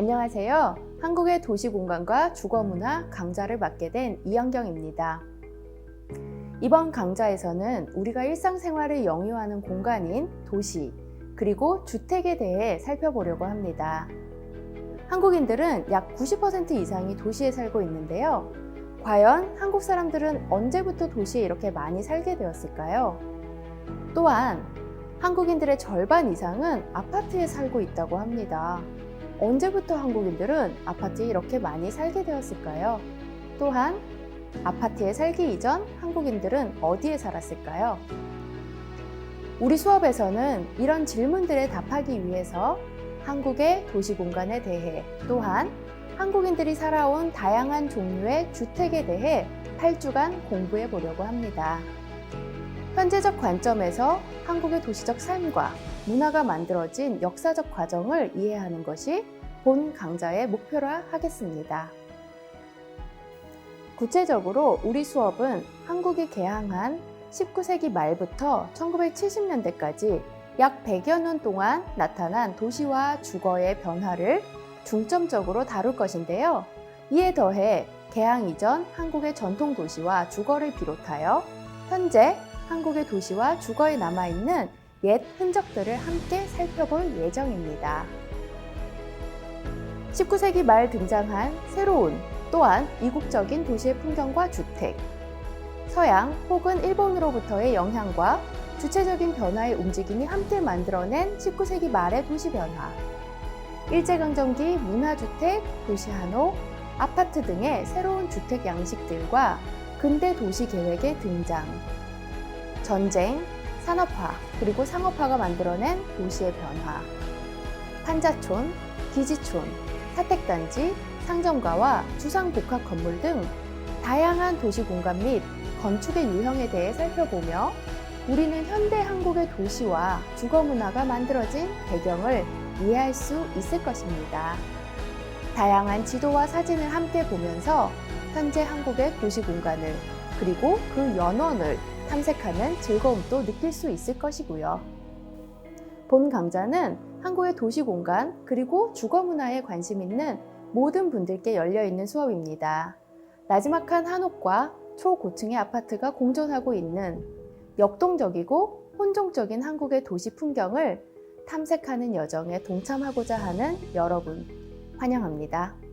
안녕하세요. 한국의 도시공간과 주거문화 강좌를 맡게 된 이현경입니다. 이번 강좌에서는 우리가 일상생활을 영유하는 공간인 도시, 그리고 주택에 대해 살펴보려고 합니다. 한국인들은 약 90% 이상이 도시에 살고 있는데요. 과연 한국 사람들은 언제부터 도시에 이렇게 많이 살게 되었을까요? 또한 한국인들의 절반 이상은 아파트에 살고 있다고 합니다. 언제부터 한국인들은 아파트에 이렇게 많이 살게 되었을까요? 또한 아파트에 살기 이전 한국인들은 어디에 살았을까요? 우리 수업에서는 이런 질문들에 답하기 위해서 한국의 도시 공간에 대해, 또한 한국인들이 살아온 다양한 종류의 주택에 대해 8주간 공부해 보려고 합니다. 현재적 관점에서 한국의 도시적 삶과 문화가 만들어진 역사적 과정을 이해하는 것이 본 강좌의 목표라 하겠습니다. 구체적으로 우리 수업은 한국이 개항한 19세기 말부터 1970년대까지 약 100여 년 동안 나타난 도시와 주거의 변화를 중점적으로 다룰 것인데요. 이에 더해 개항 이전 한국의 전통 도시와 주거를 비롯하여 현재 한국의 도시와 주거에 남아있는 옛 흔적들을 함께 살펴볼 예정입니다. 19세기 말 등장한 새로운 또한 이국적인 도시의 풍경과 주택, 서양 혹은 일본으로부터의 영향과 주체적인 변화의 움직임이 함께 만들어낸 19세기 말의 도시 변화, 일제강점기 문화주택, 도시 한옥, 아파트 등의 새로운 주택 양식들과 근대 도시 계획의 등장, 전쟁, 산업화, 그리고 상업화가 만들어낸 도시의 변화, 판자촌, 기지촌, 사택단지, 상점가와 주상복합 건물 등 다양한 도시 공간 및 건축의 유형에 대해 살펴보며 우리는 현대 한국의 도시와 주거 문화가 만들어진 배경을 이해할 수 있을 것입니다. 다양한 지도와 사진을 함께 보면서 현재 한국의 도시 공간을 그리고 그 연원을 탐색하는 즐거움도 느낄 수 있을 것이고요. 본 강좌는 한국의 도시 공간 그리고 주거 문화에 관심 있는 모든 분들께 열려있는 수업입니다. 나지막한 한옥과 초고층의 아파트가 공존하고 있는 역동적이고 혼종적인 한국의 도시 풍경을 탐색하는 여정에 동참하고자 하는 여러분 환영합니다.